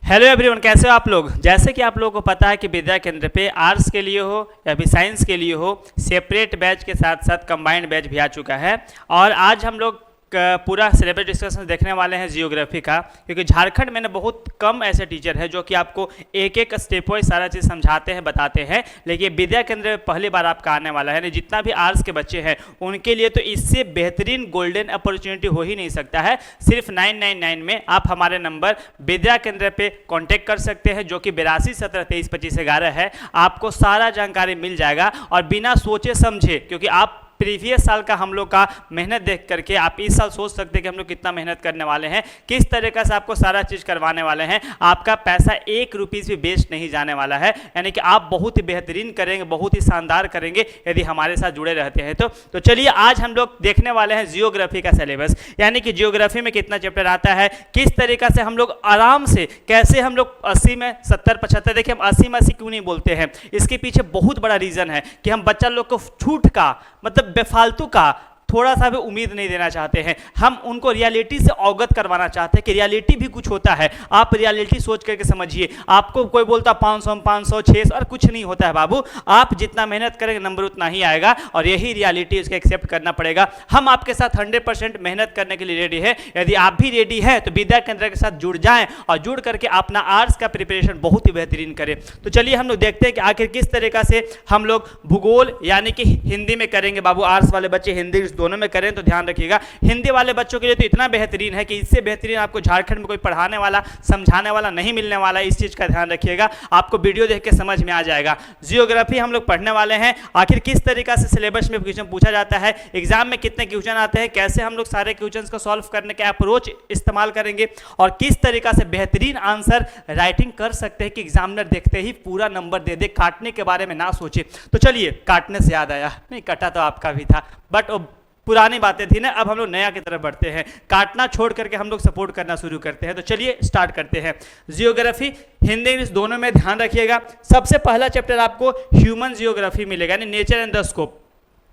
Hello everyone, कैसे हो आप लोग। जैसे कि आप लोगों को पता है कि विद्या केंद्र पे आर्ट्स के लिए हो या फिर साइंस के लिए हो, सेपरेट बैच के साथ साथ कंबाइंड बैच भी आ चुका है। और आज हम लोग पूरा सिलेबस डिस्कशन देखने वाले हैं जियोग्राफी का, क्योंकि झारखंड में ना बहुत कम ऐसे टीचर हैं जो कि आपको एक एक स्टेप वाइज सारा चीज़ समझाते हैं, बताते हैं। लेकिन विद्या केंद्र में पहली बार आपका आने वाला है। जितना भी आर्ट्स के बच्चे हैं उनके लिए तो इससे बेहतरीन गोल्डन अपॉर्चुनिटी हो ही नहीं सकता है। सिर्फ 999 में आप हमारे नंबर विद्या केंद्र पे कांटेक्ट कर सकते हैं, जो कि 8217232511 है। आपको सारा जानकारी मिल जाएगा और बिना सोचे समझे, क्योंकि आप प्रीवियस साल का हम लोग का मेहनत देख करके आप इस साल सोच सकते हैं कि हम लोग कितना मेहनत करने वाले हैं, किस तरीके से आपको सारा चीज़ करवाने वाले हैं। आपका पैसा 1 रुपये भी वेस्ट नहीं जाने वाला है, यानी कि आप बहुत ही बेहतरीन करेंगे, बहुत ही शानदार करेंगे यदि हमारे साथ जुड़े रहते हैं तो चलिए आज हम लोग देखने वाले हैं जियोग्राफी का सिलेबस, यानी कि जियोग्राफी में कितना चैप्टर आता है, किस तरीका से हम लोग आराम से कैसे हम लोग 80 में 70 75, देखिए हम 80 में 80 क्यों नहीं बोलते हैं, इसके पीछे बहुत बड़ा रीज़न है कि हम बच्चा लोग को छूट का मतलब बेफालतू का थोड़ा सा भी उम्मीद नहीं देना चाहते हैं। हम उनको रियलिटी से अवगत करवाना चाहते हैं कि रियलिटी भी कुछ होता है। आप रियलिटी सोच करके समझिए। आपको कोई बोलता 500 500 600 और कुछ नहीं होता है बाबू। आप जितना मेहनत करेंगे नंबर उतना ही आएगा, और यही रियलिटी उसको एक्सेप्ट करना पड़ेगा। हम आपके साथ 100% मेहनत करने के लिए रेडी है। यदि आप भी रेडी हैं तो विद्या केंद्र के साथ जुड़ जाएं और जुड़ करके अपना आर्ट्स का प्रिपरेशन बहुत ही बेहतरीन करें। तो चलिए हम लोग देखते हैं कि आखिर किस तरीका से हम लोग भूगोल यानी कि हिंदी में करेंगे। बाबू आर्ट्स वाले बच्चे हिंदी दोनों में करें तो ध्यान रखिएगा। हिंदी वाले बच्चों के लिए तो इतना बेहतरीन है कि इससे बेहतरीन आपको झारखंड में कोई पढ़ाने वाला समझाने वाला नहीं मिलने वाला। इस चीज का ध्यान रखिएगा, आपको वीडियो देख के समझ में आ जाएगा। जियोग्राफी हम लोग पढ़ने वाले हैं। आखिर किस तरीका से सिलेबस में क्वेश्चन पूछा जाता है, एग्जाम में कितने क्वेश्चन आते हैं, कैसे हम लोग सारे क्वेश्चन को सॉल्व करने के अप्रोच इस्तेमाल करेंगे, और किस तरीका से बेहतरीन आंसर राइटिंग कर सकते हैं कि एग्जामिनर देखते ही पूरा नंबर दे दे, काटने के बारे में ना सोचे। तो चलिए, काटने से याद आया, नहीं कटा तो आपका भी था, बट पुरानी बातें थी ना। अब हम लोग नया की तरफ बढ़ते हैं, काटना छोड़ करके हम लोग सपोर्ट करना शुरू करते हैं। तो चलिए स्टार्ट करते हैं। जियोग्राफी हिंदी इंग्लिश दोनों में ध्यान रखिएगा। सबसे पहला चैप्टर आपको ह्यूमन जियोग्राफी मिलेगा, यानी नेचर एंड द स्कोप।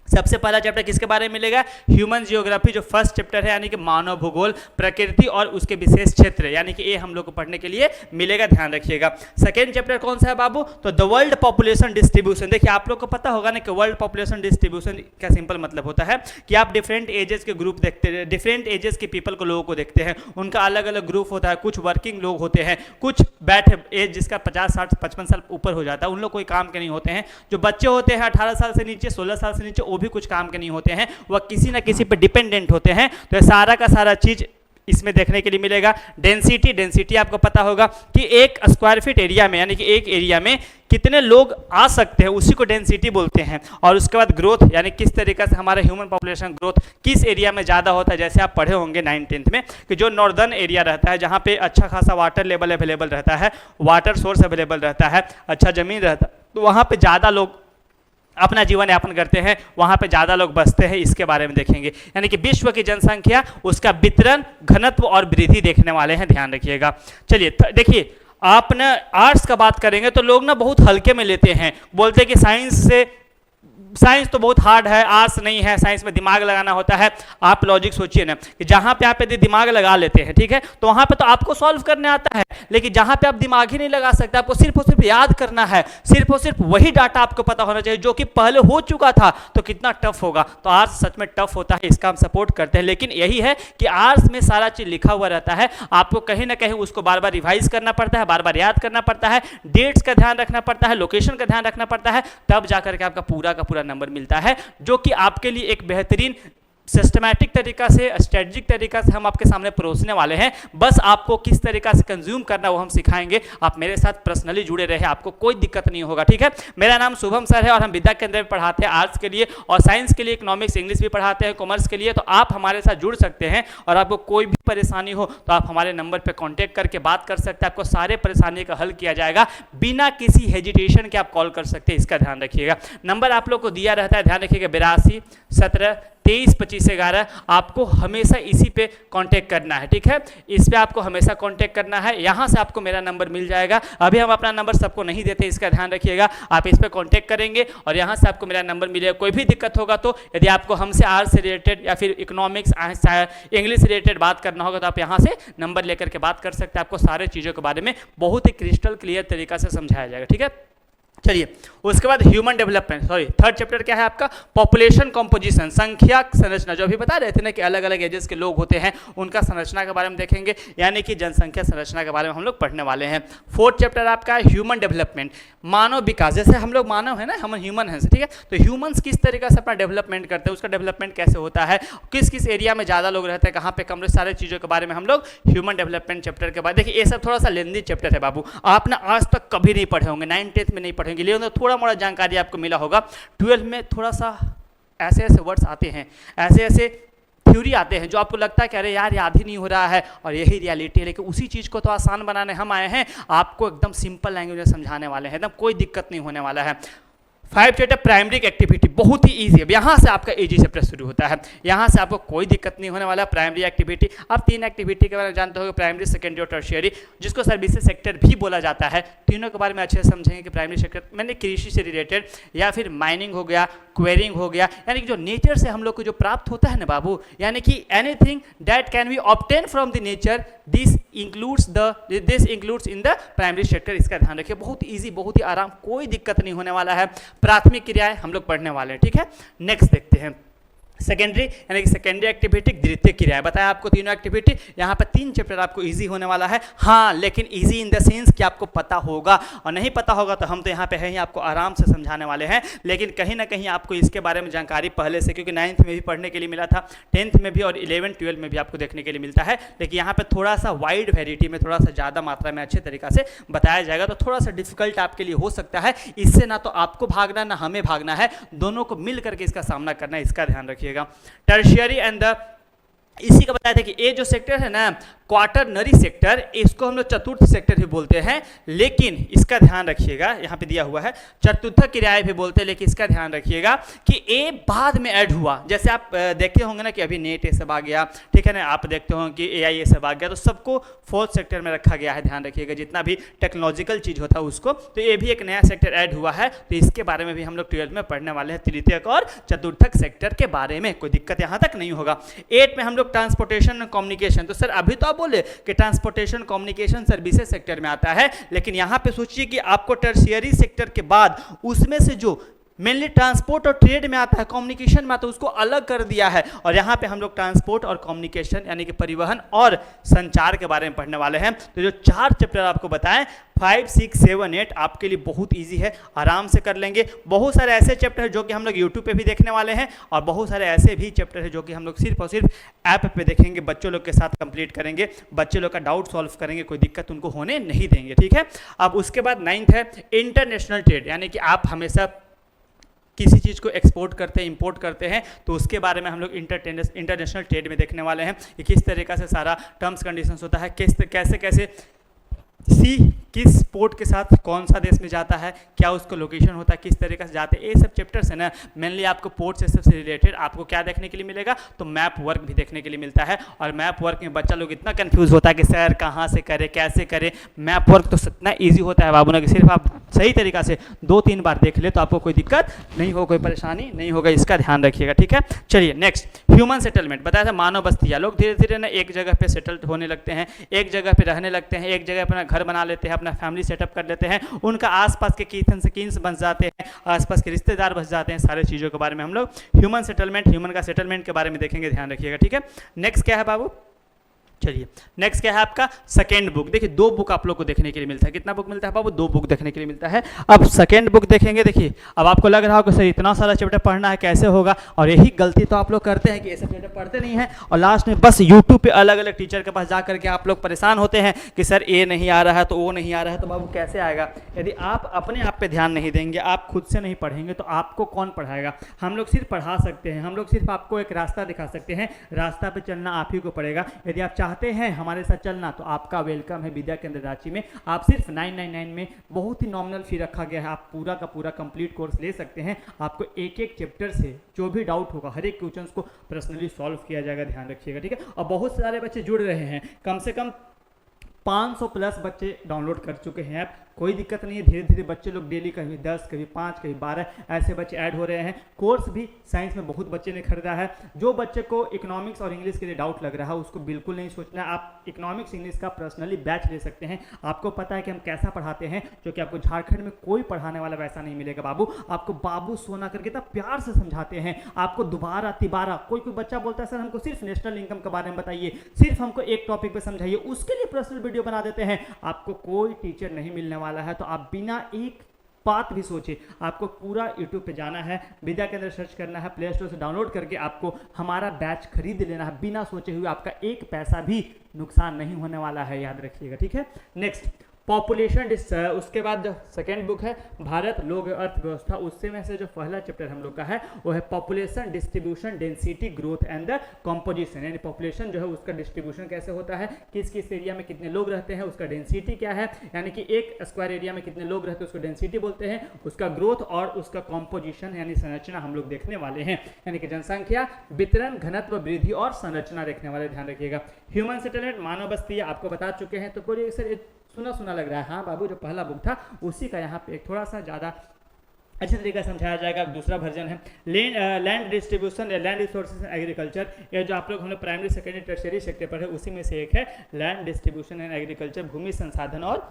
सबसे पहला चैप्टर किसके बारे में मिलेगा? ह्यूमन जियोग्राफी, जो फर्स्ट चैप्टर है, यानी कि मानव भूगोल, प्रकृति और उसके विशेष क्षेत्र, यानी कि ये हम लोग को पढ़ने के लिए मिलेगा, ध्यान रखिएगा। सेकेंड चैप्टर कौन सा है बाबू? तो द वर्ल्ड पॉपुलेशन डिस्ट्रीब्यूशन। देखिए आप लोग को पता होगा ना कि वर्ल्ड पॉपुलेशन डिस्ट्रीब्यूशन का सिंपल मतलब होता है कि आप डिफरेंट एजेस के ग्रुप देखते हैं, डिफरेंट एजेस के पीपल को, लोगों को देखते हैं। उनका अलग अलग ग्रुप होता है। कुछ वर्किंग लोग होते हैं, कुछ बैठे एज जिसका 50 60 55 साल ऊपर हो जाता है, उन लोग कोई काम के नहीं होते हैं। जो बच्चे होते हैं 18 साल से नीचे, 16 साल से नीचे, वो भी कुछ काम के नहीं होते हैं, वह किसी ना किसी पे डिपेंडेंट होते हैं। तो सारा का सारा चीज इसमें देखने के लिए मिलेगा। डेंसिटी आपको पता होगा कि एक स्क्वायर फीट एरिया में, यानी कि एक एरिया में कितने लोग आ सकते हैं, उसी को डेंसिटी बोलते हैं। और उसके बाद ग्रोथ, यानी किस तरीके से हमारा ह्यूमन पॉपुलेशन ग्रोथ किस एरिया में ज़्यादा होता है। जैसे आप पढ़े होंगे 9th 10th में कि जो नॉर्दर्न एरिया रहता है, जहाँ पे अच्छा खासा वाटर लेवल अवेलेबल रहता है, वाटर सोर्स अवेलेबल रहता है, अच्छा जमीन रहता है, तो वहाँ पे ज़्यादा लोग अपना जीवन यापन करते हैं, वहाँ पे ज़्यादा लोग बसते हैं। इसके बारे में देखेंगे, यानी कि विश्व की जनसंख्या, उसका वितरण, घनत्व और वृद्धि देखने वाले हैं, ध्यान रखिएगा। चलिए देखिए, आपने आर्ट्स का बात करेंगे तो लोग ना बहुत हल्के में लेते हैं, बोलते हैं कि साइंस तो बहुत हार्ड है, आर्ट्स नहीं है, साइंस में दिमाग लगाना होता है। आप लॉजिक सोचिए ना कि जहाँ पे आप यदि दिमाग लगा लेते हैं, ठीक है, तो वहाँ पे तो आपको सॉल्व करने आता है, लेकिन जहाँ पे आप दिमाग ही नहीं लगा सकते, आपको सिर्फ और सिर्फ याद करना है, सिर्फ और सिर्फ वही डाटा आपको पता होना चाहिए जो कि पहले हो चुका था, तो कितना टफ होगा। तो आर्ट्स सच में टफ होता है, इसका हम सपोर्ट करते हैं। लेकिन यही है कि आर्ट्स में सारा चीज लिखा हुआ रहता है, आपको कहीं ना कहीं उसको बार बार रिवाइज करना पड़ता है, बार बार याद करना पड़ता है, डेट्स का ध्यान रखना पड़ता है, लोकेशन का ध्यान रखना पड़ता है, तब जाकर के आपका पूरा का पूरा नंबर मिलता है, जो कि आपके लिए एक बेहतरीन सिस्टमैटिक तरीका से, स्ट्रेटजिक तरीका से हम आपके सामने परोसने वाले हैं। बस आपको किस तरीका से कंज्यूम करना वो हम सिखाएंगे। आप मेरे साथ पर्सनली जुड़े रहे, आपको कोई दिक्कत नहीं होगा, ठीक है। मेरा नाम शुभम सर है और हम विद्या केंद्र में पढ़ाते हैं आर्ट्स के लिए और साइंस के लिए, इकोनॉमिक्स इंग्लिश भी पढ़ाते हैं, कॉमर्स के लिए। तो आप हमारे साथ जुड़ सकते हैं और आपको कोई भी परेशानी हो तो आप हमारे नंबर पर कॉन्टैक्ट करके बात कर सकते हैं। आपको सारे परेशानी का हल किया जाएगा, बिना किसी हेजिटेशन के आप कॉल कर सकते हैं, इसका ध्यान रखिएगा। नंबर आप लोग को दिया रहता है, ध्यान रखिएगा, 82 17 23 25 11 आपको हमेशा इसी पे कांटेक्ट करना है, ठीक है, इस पे आपको हमेशा कांटेक्ट करना है। यहाँ से आपको मेरा नंबर मिल जाएगा। अभी हम अपना नंबर सबको नहीं देते, इसका ध्यान रखिएगा। आप इस पे कांटेक्ट करेंगे और यहाँ से आपको मेरा नंबर मिलेगा। कोई भी दिक्कत होगा तो यदि आपको हमसे आर्ट्स से रिलेटेड या फिर इकोनॉमिक्स इंग्लिश से रिलेटेड बात करना होगा तो आप यहाँ से नंबर लेकर के बात कर सकते हैं। आपको सारे चीज़ों के बारे में बहुत ही क्रिस्टल क्लियर तरीका से समझाया जाएगा, ठीक है। चलिए उसके बाद human development, sorry third chapter क्या है आपका, पॉपुलेशन कंपोजिशन, संख्या संरचना। जो अभी बता रहे थे ना कि अलग अलग एजेस के लोग होते हैं, उनका संरचना के बारे में देखेंगे, यानी कि जनसंख्या संरचना के बारे में हम लोग पढ़ने वाले हैं। फोर्थ चैप्टर आपका ह्यूमन डेवलपमेंट, मानव विकास। जैसे हम लोग मानव है ना, हम ह्यूमन हैं, ठीक है, तो ह्यूमंस किस तरीके से अपना डेवलपमेंट करते हैं, उसका डेवलपमेंट कैसे होता है, किस किस एरिया में ज़्यादा लोग रहते हैं, कहाँ पे कम, सारे चीज़ों के बारे में हम लोग ह्यूमन डेवलपमेंट चैप्टर के बाद। देखिए ये सब थोड़ा सा लेंदी चैप्टर है बाबू, आपने आज तक कभी नहीं पढ़े होंगे, 9th-10th में नहीं पढ़ेंगे, लेकिन थोड़ा मोड़ा जानकारी आपको मिला होगा। 12th में थोड़ा सा ऐसे ऐसे वर्ड्स आते हैं, ऐसे ऐसे थ्योरी आते हैं जो आपको लगता है कि अरे यार याद ही नहीं हो रहा है और यही रियलिटी है, लेकिन उसी चीज़ को तो आसान बनाने हम आए हैं, आपको एकदम सिंपल लैंग्वेज में समझाने वाले हैं, एकदम कोई दिक्कत नहीं होने वाला है। 5 चैप्टर प्राइमरी एक्टिविटी, बहुत ही ईजी है, यहाँ से आपका ईजी चैप्टर शुरू होता है, यहाँ से आपको कोई दिक्कत नहीं होने वाला। प्राइमरी एक्टिविटी, आप 3 एक्टिविटी के बारे में जानते हो, प्राइमरी, सेकेंडरी और टर्शियरी, जिसको सर्विसेज सेक्टर भी बोला जाता है। तीनों के बारे में अच्छे से समझेंगे कि प्राइमरी सेक्टर मैंने कृषि से रिलेटेड या फिर माइनिंग हो गया, क्वेरिंग हो गया, यानी कि जो नेचर से हम लोग को जो प्राप्त होता है ना बाबू, यानी कि anything that can be obtain from the nature, this includes in the primary sector. इसका ध्यान रखिए, बहुत ईजी, बहुत ही आराम, कोई दिक्कत नहीं होने वाला है। प्राथमिक क्रियाएं हम लोग पढ़ने वाले हैं, ठीक है। नेक्स्ट देखते हैं सेकेंडरी, यानी कि सेकेंडरी एक्टिविटी, द्वितीय क्रियाएं। बताया आपको तीनों एक्टिविटी, यहाँ पर 3 चैप्टर आपको इजी होने वाला है। हाँ, लेकिन इजी इन द सेंस कि आपको पता होगा, और नहीं पता होगा तो हम तो यहाँ पे हैं ही, आपको आराम से समझाने वाले हैं, लेकिन कहीं ना कहीं आपको इसके बारे में जानकारी पहले से, क्योंकि 9th में भी पढ़ने के लिए मिला था, 10th में भी और 11th 12th में भी आपको देखने के लिए मिलता है, लेकिन यहाँ पर थोड़ा सा वाइड वेराइटी में, थोड़ा सा ज़्यादा मात्रा में अच्छे तरीका से बताया जाएगा, तो थोड़ा सा डिफिकल्ट आपके लिए हो सकता है। इससे ना तो आपको भागना ना हमें भागना है, दोनों को मिल करके इसका सामना करना है, इसका ध्यान रखिएगा। टर्शियरी एंड द, इसी का बताया था कि ये जो सेक्टर है ना, क्वार्टरनरी सेक्टर, इसको हम लोग चतुर्थ सेक्टर भी बोलते हैं, लेकिन इसका ध्यान रखिएगा, यहाँ पे दिया हुआ है चतुर्थ क्रियाएं भी बोलते हैं, लेकिन इसका ध्यान रखिएगा कि ए बाद में ऐड हुआ। जैसे आप देखते होंगे ना कि अभी नेट ये सब आ गया, ठीक है ना, आप देखते होंगे कि एआई ये सब आ गया, तो सबको 4th सेक्टर में रखा गया है। ध्यान रखिएगा, जितना भी टेक्नोलॉजिकल चीज़ होता है उसको, तो ये भी एक नया सेक्टर ऐड हुआ है, तो इसके बारे में भी हम लोग 12th में पढ़ने वाले हैं, तृतीयक और चतुर्थक सेक्टर के बारे में। कोई दिक्कत यहाँ तक नहीं होगा। 8 में हम लोग ट्रांसपोर्टेशन और कम्युनिकेशन, तो सर अभी तो आप बोले कि ट्रांसपोर्टेशन कम्युनिकेशन सर्विसेज सेक्टर में आता है, लेकिन यहाँ पे सोचिए कि आपको टर्शियरी सेक्टर के बाद उसमें से जो मेनली ट्रांसपोर्ट और ट्रेड में आता है, कम्युनिकेशन में आता है, उसको अलग कर दिया है, और यहाँ पे हम लोग ट्रांसपोर्ट और कम्युनिकेशन यानी कि परिवहन और संचार के बारे में पढ़ने वाले हैं। तो जो 4 चैप्टर आपको बताएं, 5, 6, 7, 8 आपके लिए बहुत इजी है, आराम से कर लेंगे। बहुत सारे ऐसे चैप्टर हैं जो कि हम लोग यूट्यूब पे भी देखने वाले हैं, और बहुत सारे ऐसे भी चैप्टर हैं जो कि हम लोग सिर्फ और सिर्फ ऐप पे देखेंगे, बच्चों लोग के साथ कंप्लीट करेंगे, बच्चे लोग का डाउट सॉल्व करेंगे, कोई दिक्कत उनको होने नहीं देंगे, ठीक है। अब उसके बाद 9th है इंटरनेशनल ट्रेड, यानी कि आप हमेशा किसी चीज़ को एक्सपोर्ट करते हैं, इंपोर्ट करते हैं, तो उसके बारे में हम लोग इंटरनेशनल ट्रेड में देखने वाले हैं कि किस तरीक़ा से सारा टर्म्स कंडीशंस होता है, कैसे कैसे सी किस पोर्ट के साथ कौन सा देश में जाता है, क्या उसका लोकेशन होता है, किस तरीके से जाते हैं, ये सब चैप्टर्स है ना। मेनली आपको पोर्ट सिस्टम से रिलेटेड आपको क्या देखने के लिए मिलेगा, तो मैप वर्क भी देखने के लिए मिलता है। और मैप वर्क में बच्चा लोग इतना कंफ्यूज होता है कि सर कहाँ से करे, कैसे करे। मैप वर्क तो इतना ईजी होता है बाबू ना कि सिर्फ आप सही तरीका से 2-3 बार देख ले तो आपको कोई दिक्कत नहीं हो, कोई परेशानी नहीं होगा, इसका ध्यान रखिएगा, ठीक है। चलिए नेक्स्ट, ह्यूमन सेटलमेंट। बताया था मानव बस्तियाँ, लोग धीरे धीरे ना एक जगह पे सेटल होने लगते हैं, एक जगह पे रहने लगते हैं, एक जगह अपना घर बना लेते हैं, अपना फैमिली सेटअप कर लेते हैं, उनका आसपास के कीथन से कीन्स बन जाते हैं, आसपास के रिश्तेदार बस जाते हैं। सारे चीज़ों के बारे में हम लोग ह्यूमन सेटलमेंट, ह्यूमन का सेटलमेंट के बारे में देखेंगे, ध्यान रखिएगा, ठीक है। नेक्स्ट क्या है बाबू, चलिए नेक्स्ट क्या है आपका सेकेंड बुक। देखिए 2 बुक आप लोग को देखने के लिए मिलता है, कितना बुक मिलता है बाबू, 2 बुक देखने के लिए मिलता है। अब सेकेंड बुक देखेंगे, देखिए अब आपको लग रहा होगा सर इतना सारा चैप्टर पढ़ना है, कैसे होगा, और यही गलती तो आप लोग करते हैं कि ऐसे चैप्टर पढ़ते नहीं हैं और लास्ट में बस यूट्यूब पे अलग अलग टीचर के पास जा करके आप लोग परेशान होते हैं कि सर ये नहीं आ रहा है तो वो नहीं आ रहा है, तो बाबू कैसे आएगा। यदि आप अपने आप पे ध्यान नहीं देंगे, आप खुद से नहीं पढ़ेंगे तो आपको कौन पढ़ाएगा। हम लोग सिर्फ पढ़ा सकते हैं, हम लोग सिर्फ आपको एक रास्ता दिखा सकते हैं, रास्ता पे चलना आप ही को पड़ेगा। यदि आप चाहते हैं हमारे साथ चलना तो आपका वेलकम है विद्या केंद्र रांची में। आप सिर्फ 999 में बहुत ही नॉमिनल फी रखा गया है, आप पूरा का पूरा कंप्लीट कोर्स ले सकते हैं। आपको एक एक चैप्टर से जो भी डाउट होगा हर एक क्वेश्चन को पर्सनली सॉल्व किया जाएगा, ध्यान रखिएगा, ठीक है। और बहुत सारे बच्चे जुड़ रहे हैं, कम से कम 500 प्लस बच्चे डाउनलोड कर चुके हैं ऐप, कोई दिक्कत नहीं है। धीरे धीरे बच्चे लोग डेली कभी 10 कभी 5 कभी 12 ऐसे बच्चे ऐड हो रहे हैं। कोर्स भी साइंस में बहुत बच्चे ने खरीदा है। जो बच्चे को इकोनॉमिक्स और इंग्लिश के लिए डाउट लग रहा है उसको बिल्कुल नहीं सोचना है, आप इकोनॉमिक्स इंग्लिश का पर्सनली बैच ले सकते हैं। आपको पता है कि हम कैसा पढ़ाते हैं, जो कि आपको झारखंड में कोई पढ़ाने वाला वैसा नहीं मिलेगा बाबू। आपको बाबू सोना करके इतना प्यार से समझाते हैं, आपको दोबारा तिबारा। कोई बच्चा बोलता है सर हमको सिर्फ नेशनल इनकम के बारे में बताइए, सिर्फ हमको एक टॉपिक पे समझाइए, उसके लिए पर्सनल वीडियो बना देते हैं। आपको कोई टीचर नहीं मिलने वाला है, तो आप बिना एक बात भी सोचे आपको पूरा यूट्यूब पे जाना है, विद्या केंद्र सर्च करना है, प्ले स्टोर से डाउनलोड करके आपको हमारा बैच खरीद लेना है। बिना सोचे हुए आपका एक पैसा भी नुकसान नहीं होने वाला है, याद रखिएगा, ठीक है। नेक्स्ट पॉपुलेशन उसके बाद जो सेकेंड बुक है भारत लोक अर्थव्यवस्था, उससे में से जो पहला चैप्टर हम लोग का है वो है population distribution density growth and the composition, यानी पॉपुलेशन जो है उसका डिस्ट्रीब्यूशन कैसे होता है, किस किस एरिया में कितने लोग रहते हैं, उसका डेंसिटी क्या है, यानी कि एक स्क्वायर एरिया में कितने लोग रहते हैं उसको डेंसिटी बोलते हैं, उसका ग्रोथ और उसका कॉम्पोजिशन यानी संरचना हम लोग देखने वाले हैं, यानी कि जनसंख्या वितरण घनत्व वृद्धि और संरचना देखने वाले, ध्यान रखिएगा। ह्यूमन सेटलमेंट मानव बस्ती आपको बता चुके हैं, तो बोलिए सर सुना सुना लग रहा है। हाँ बाबू, जो पहला बुक था उसी का यहाँ पे एक थोड़ा सा ज़्यादा अच्छे तरीके से समझाया जाएगा। दूसरा वर्जन है लैंड डिस्ट्रीब्यूशन या लैंड रिसोर्सेज एंड एग्रीकल्चर, ये जो आप लोग हमने प्राइमरी सेकेंडरी टर्शियरी सेक्टर पर है उसी में से एक है लैंड डिस्ट्रीब्यूशन एंड एग्रीकल्चर, भूमि संसाधन और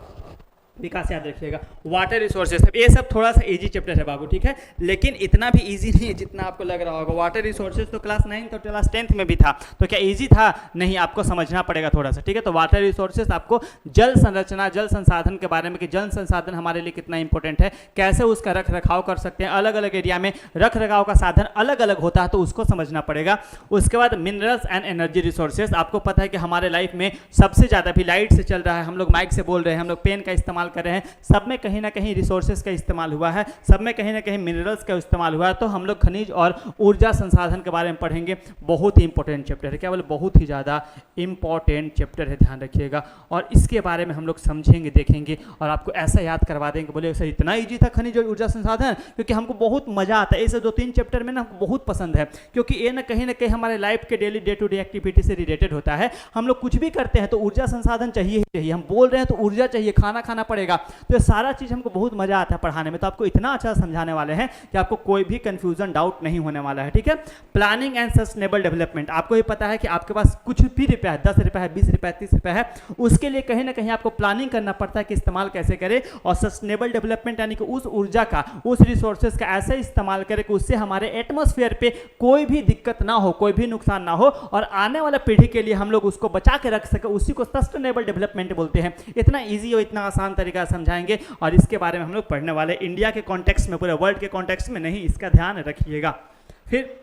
विकास, याद रखिएगा। वाटर रिसोर्सेज, ये सब थोड़ा सा इजी चैप्टर है बाबू, ठीक है, लेकिन इतना भी इजी नहीं है जितना आपको लग रहा होगा। वाटर रिसोर्सेज तो क्लास 9 और क्लास 10 में भी था, तो क्या इजी था? नहीं, आपको समझना पड़ेगा थोड़ा सा, ठीक है। तो वाटर रिसोर्सेज आपको जल संरचना, जल संसाधन के बारे में कि जल संसाधन हमारे लिए कितना इंपॉर्टेंट है, कैसे उसका रख रखाव कर सकते हैं, अलग अलग एरिया में रख रखाव का साधन अलग अलग होता है, तो उसको समझना पड़ेगा। उसके बाद मिनरल्स एंड एनर्जी रिसोर्सेज, आपको पता है कि हमारे लाइफ में सबसे ज़्यादा भी लाइट से चल रहा है, हम लोग माइक से बोल रहे हैं, हम लोग पेन का इस्तेमाल कर रहे हैं, सब में कहीं ना कहीं रिसोर्सेज का इस्तेमाल हुआ है, सब में कहीं ना कहीं मिनरल्स का इस्तेमाल हुआ है। तो हम लोग खनिज और ऊर्जा संसाधन के बारे में पढ़ेंगे। बहुत ही इंपॉर्टेंट चैप्टर है, क्या बोले, बहुत ही ज़्यादा इंपॉर्टेंट चैप्टर है, ध्यान रखिएगा। और इसके बारे में हम लोग समझेंगे, देखेंगे और आपको ऐसा याद करवा देंगे, बोले सर इतना ईजी था खनिज और ऊर्जा संसाधन, क्योंकि हमको बहुत मजा आता है। ऐसे 2-3 चैप्टर में ना हमको बहुत पसंद है, क्योंकि ये ना कहीं हमारे लाइफ के daily day to day activity से रिलेटेड होता है। हम लोग कुछ भी करते हैं तो ऊर्जा संसाधन चाहिए ही चाहिए, हम बोल रहे हैं तो ऊर्जा चाहिए, खाना खाना पड़ेगा, तो ये सारा चीज़ हमको बहुत मजा आता है पढ़ाने में। तो आपको इतना अच्छा समझाने वाले हैं कि आपको कोई भी कंफ्यूजन डाउट नहीं होने वाला है, ठीक है। प्लानिंग एंड सस्टेनेबल डेवलपमेंट, आपको ये पता है कि आपके पास कुछ भी रुपया है, 10 रुपया है, 20 रुपया है, 30 रुपया है, उसके लिए कहीं ना कहीं आपको प्लानिंग करना पड़ता है कि इस्तेमाल कैसे करें। और सस्टेनेबल डेवलपमेंट यानी कि उस ऊर्जा का, उस रिसोर्सेज का ऐसे इस्तेमाल करें कि उससे हमारे एटमॉस्फेयर पे कोई भी दिक्कत ना हो, कोई भी नुकसान ना हो, और आने वाले पीढ़ी के लिए हम लोग उसको बचा के रख सके, उसी को सस्टेनेबल डेवलपमेंट बोलते हैं। इतना ईजी और इतना आसान तरीका समझाएंगे और इसके बारे में हम लोग पढ़ने वाले, इंडिया के कॉन्टेक्स्ट में, पूरे वर्ल्ड के कॉन्टेक्स्ट में नहीं, इसका ध्यान रखिएगा। फिर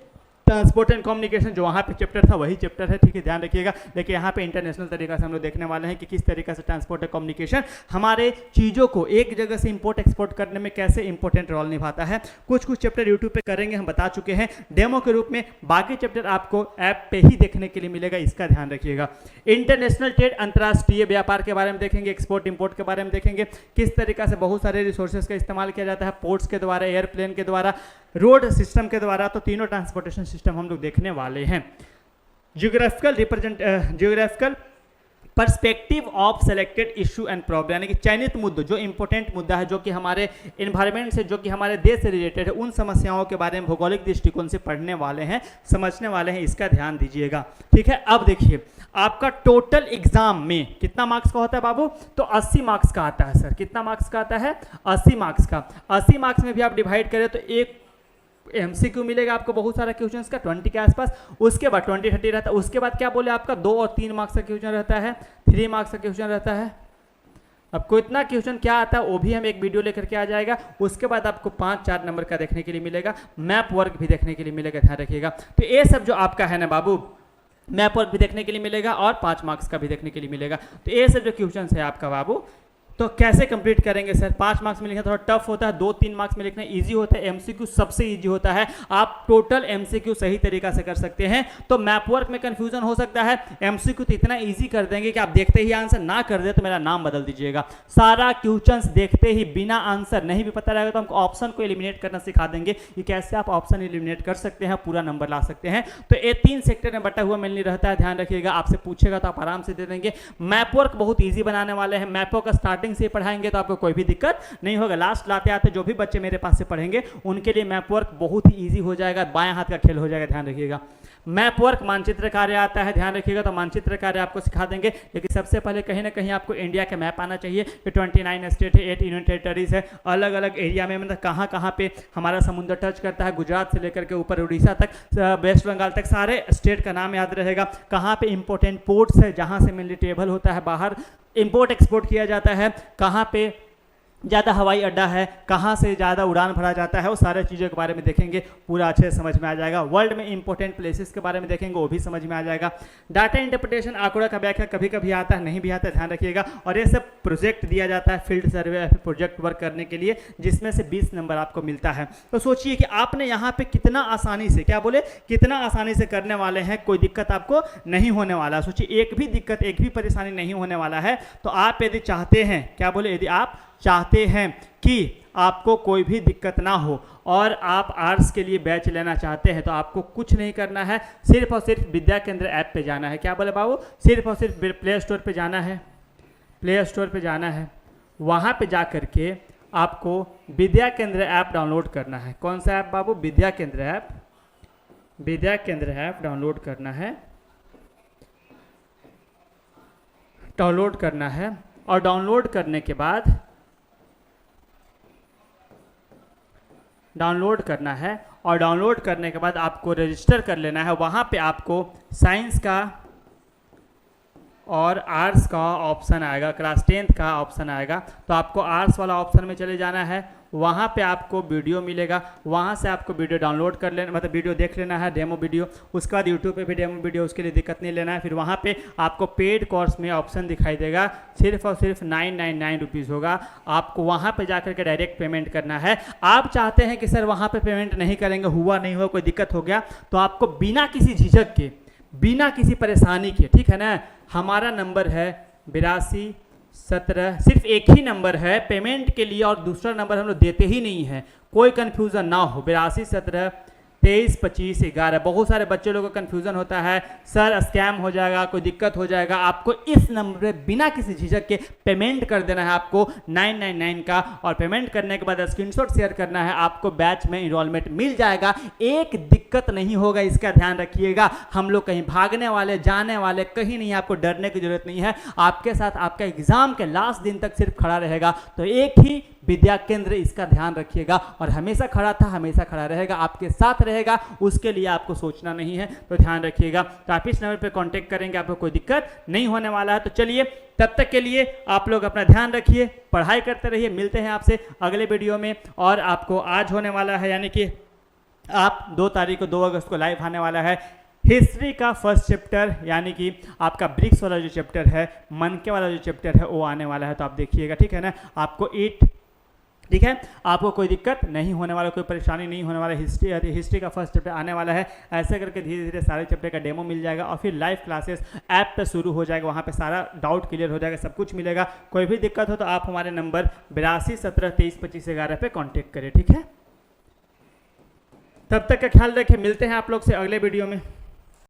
ट्रांसपोर्ट एंड कम्युनिकेशन, जो वहाँ पे चैप्टर था वही चैप्टर है, ठीक है, ध्यान रखिएगा। लेकिन यहाँ पे इंटरनेशनल तरीका से हम लोग देखने वाले हैं कि किस तरीके से ट्रांसपोर्ट एंड कम्युनिकेशन हमारे चीज़ों को एक जगह से इंपोर्ट एक्सपोर्ट करने में कैसे इंपॉर्टेंट रोल निभाता है। कुछ चैप्टर यूट्यूब पे करेंगे, हम बता चुके हैं डेमो के रूप में, बाकी चैप्टर आपको ऐप पे ही देखने के लिए मिलेगा, इसका ध्यान रखिएगा। इंटरनेशनल ट्रेड, अंतर्राष्ट्रीय व्यापार के बारे में देखेंगे, एक्सपोर्ट इंपोर्ट के बारे में देखेंगे, किस तरीका से बहुत सारे रिसोर्सेज का इस्तेमाल किया जाता है, पोर्ट्स के द्वारा, एयरप्लेन के द्वारा, रोड सिस्टम के द्वारा, तो तीनों ट्रांसपोर्टेशन सिस्टम हम लोग देखने वाले हैं। Geographical perspective of selected issue and problem, यानी कि चयनित मुद्दों, जो इंपॉर्टेंट मुद्दा है, जो कि हमारे इन्वायरमेंट से, जो कि हमारे देश से रिलेटेड है, उन समस्याओं के बारे में भौगोलिक दृष्टिकोण से पढ़ने वाले हैं, समझने वाले हैं, इसका ध्यान दीजिएगा, ठीक है। अब देखिए आपका टोटल एग्जाम में कितना मार्क्स का होता है बाबू, तो 80 मार्क्स का आता है। सर कितना मार्क्स का आता है? 80 मार्क्स का। 80 मार्क्स में भी आप डिवाइड करें तो एक MCQ मिलेगा आपको बहुत सारा क्वेश्चंस का 20 के आसपास, उसके बाद 20-30 रहता है, उसके बाद क्या बोले आपका 2 और 3 मार्क्स का क्वेश्चन रहता है, 3 मार्क्स का क्वेश्चन रहता है। आपको इतना क्वेश्चन क्या आता है वो भी हम एक वीडियो लेकर के आ जाएगा। उसके बाद आपको 5-4 नंबर का देखने के लिए मिलेगा, मैप वर्क भी देखने के लिए मिलेगा, ध्यान रखिएगा। तो ये सब जो आपका है ना बाबू, मैप वर्क भी देखने के लिए मिलेगा और 5 मार्क्स का भी देखने के लिए मिलेगा। तो ये सब जो क्वेश्चन है आपका बाबू, तो कैसे कंप्लीट करेंगे सर? 5 मार्क्स में लिखना थोड़ा टफ होता है, 2-3 मार्क्स में लिखना इजी होता है, एमसीक्यू सबसे इजी होता है। आप टोटल एमसीक्यू सही तरीका से कर सकते हैं। तो मैप वर्क में कंफ्यूजन हो सकता है, एमसीक्यू तो इतना इजी कर देंगे कि आप देखते ही आंसर ना कर दे तो मेरा नाम बदल दीजिएगा। सारा क्वेश्चंस देखते ही बिना आंसर नहीं भी पता रहेगा तो हमको ऑप्शन को एलिमिनेट करना सिखा देंगे कि कैसे आप ऑप्शन एलिमिनेट कर सकते हैं, पूरा नंबर ला सकते हैं। तो ये 3 सेक्टर में बटा हुआ मेनली रहता है, ध्यान रखिएगा। आपसे पूछेगा तो आप आराम से दे देंगे। मैप वर्क बहुत ईजी बनाने वाले हैं, मैप वर्क स्टार्टिंग से पढ़ाएंगे तो आपको कोई भी दिक्कत नहीं होगा। लास्ट लाते आते जो भी बच्चे मेरे पास से पढ़ेंगे उनके लिए मैप वर्क बहुत ही ईजी हो जाएगा, बाएं हाथ का खेल हो जाएगा, ध्यान रखिएगा। मैप वर्क मानचित्र कार्य आता है, ध्यान रखिएगा। तो मानचित्र कार्य आपको सिखा देंगे, लेकिन सबसे पहले कहीं ना कहीं आपको इंडिया का मैप आना चाहिए। ये 29 स्टेट है, 8 यूनियन टेरिटरीज है, अलग अलग एरिया में मतलब कहाँ कहाँ पे हमारा समुद्र टच करता है, गुजरात से लेकर के ऊपर उड़ीसा तक, वेस्ट बंगाल तक, सारे स्टेट का नाम याद रहेगा। कहाँ पे इंपॉर्टेंट पोर्ट्स है जहाँ से मेनली ट्रेवल होता है, बाहर इंपोर्ट एक्सपोर्ट किया जाता है, कहाँ पे ज़्यादा हवाई अड्डा है, कहाँ से ज़्यादा उड़ान भरा जाता है, वो सारे चीज़ों के बारे में देखेंगे, पूरा अच्छे से समझ में आ जाएगा। वर्ल्ड में इंपॉर्टेंट प्लेसेस के बारे में देखेंगे, वो भी समझ में आ जाएगा। डाटा इंटरप्रिटेशन, आंकड़ा का व्याख्या कभी कभी आता है, नहीं भी आता है, ध्यान रखिएगा। और ये सब प्रोजेक्ट दिया जाता है फील्ड सर्वे या फिर प्रोजेक्ट वर्क करने के लिए, जिसमें से 20 नंबर आपको मिलता है। तो सोचिए कि आपने यहाँ पे कितना आसानी से, क्या बोले, कितना आसानी से करने वाले हैं, कोई दिक्कत आपको नहीं होने वाला। सोचिए एक भी दिक्कत, एक भी परेशानी नहीं होने वाला है। तो आप यदि चाहते हैं, क्या बोले, यदि आप चाहते हैं कि आपको कोई भी दिक्कत ना हो और आप आर्ट्स के लिए बैच लेना चाहते हैं, तो आपको कुछ नहीं करना है, सिर्फ और सिर्फ विद्या केंद्र ऐप पे जाना है। क्या बोले बाबू? सिर्फ और सिर्फ प्ले स्टोर पे जाना है, प्ले स्टोर पे जाना है, वहाँ पे जा कर के आपको विद्या केंद्र ऐप डाउनलोड करना है। कौन सा ऐप बाबू? विद्या केंद्र ऐप, विद्या केंद्र ऐप डाउनलोड करना है, डाउनलोड करना है। और डाउनलोड करने के बाद डाउनलोड करना है, और डाउनलोड करने के बाद आपको रजिस्टर कर लेना है। वहाँ पे आपको साइंस का और आर्ट्स का ऑप्शन आएगा, क्लास 10th का ऑप्शन आएगा। तो आपको आर्ट्स वाला ऑप्शन में चले जाना है, वहाँ पे आपको वीडियो मिलेगा, वहाँ से आपको वीडियो डाउनलोड कर लेना, मतलब वीडियो देख लेना है, डेमो वीडियो। उसके बाद यूट्यूब पे भी डेमो वीडियो, उसके लिए दिक्कत नहीं लेना है। फिर वहाँ पे आपको पेड कोर्स में ऑप्शन दिखाई देगा, सिर्फ और सिर्फ 999 रुपीज़ होगा। आपको वहाँ पे जाकर के डायरेक्ट पेमेंट करना है। आप चाहते हैं कि सर वहाँ पे पेमेंट नहीं करेंगे, हुआ नहीं हुआ, कोई दिक्कत हो गया, तो आपको बिना किसी झिझक के, बिना किसी परेशानी के, ठीक है ना, हमारा नंबर है 8217, सिर्फ एक ही नंबर है पेमेंट के लिए और दूसरा नंबर हम लोग देते ही नहीं है, कोई कन्फ्यूज़न ना हो। 8217 232511। बहुत सारे बच्चे लोगों को कन्फ्यूज़न होता है, सर स्कैम हो जाएगा, कोई दिक्कत हो जाएगा। आपको इस नंबर पे बिना किसी झिझक के पेमेंट कर देना है, आपको 999 का। और पेमेंट करने के बाद स्क्रीनशॉट शेयर करना है, आपको बैच में इनरोलमेंट मिल जाएगा। एक दिक्कत नहीं होगा, इसका ध्यान रखिएगा। हम लोग कहीं भागने वाले, जाने वाले कहीं नहीं, आपको डरने की जरूरत नहीं है। आपके साथ आपका एग्जाम के लास्ट दिन तक सिर्फ खड़ा रहेगा। तो एक ही विद्या केंद्र, इसका ध्यान रखिएगा। और हमेशा खड़ा था, हमेशा खड़ा रहेगा, आपके साथ रहेगा, उसके लिए आपको सोचना नहीं है, तो ध्यान रखिएगा। तो आप इस नंबर पे कांटेक्ट करेंगे, आपको कोई दिक्कत नहीं होने वाला है। तो चलिए, तब तक के लिए आप लोग अपना ध्यान रखिए, पढ़ाई करते रहिए। मिलते हैं आपसे अगले वीडियो में। और आपको आज होने वाला है, यानी कि आप 2 तारीख को, 2 अगस्त को लाइव आने वाला है हिस्ट्री का फर्स्ट चैप्टर, यानी कि आपका ब्रिक्स वाला जो चैप्टर है, मनके वाला जो चैप्टर है, वो आने वाला है। तो आप देखिएगा, ठीक है ना। आपको 8, ठीक है, आपको कोई दिक्कत नहीं होने वाला, कोई परेशानी नहीं होने वाला। हिस्ट्री का फर्स्ट चैप्टर आने वाला है। ऐसे करके धीरे धीरे सारे चैप्टर का डेमो मिल जाएगा और फिर लाइव क्लासेस ऐप पे शुरू हो जाएगा। वहाँ पे सारा डाउट क्लियर हो जाएगा, सब कुछ मिलेगा। कोई भी दिक्कत हो तो आप हमारे नंबर 8217232511 पे कॉन्टेक्ट करें, ठीक है। तब तक का ख्याल रखें, मिलते हैं आप लोग से अगले वीडियो में।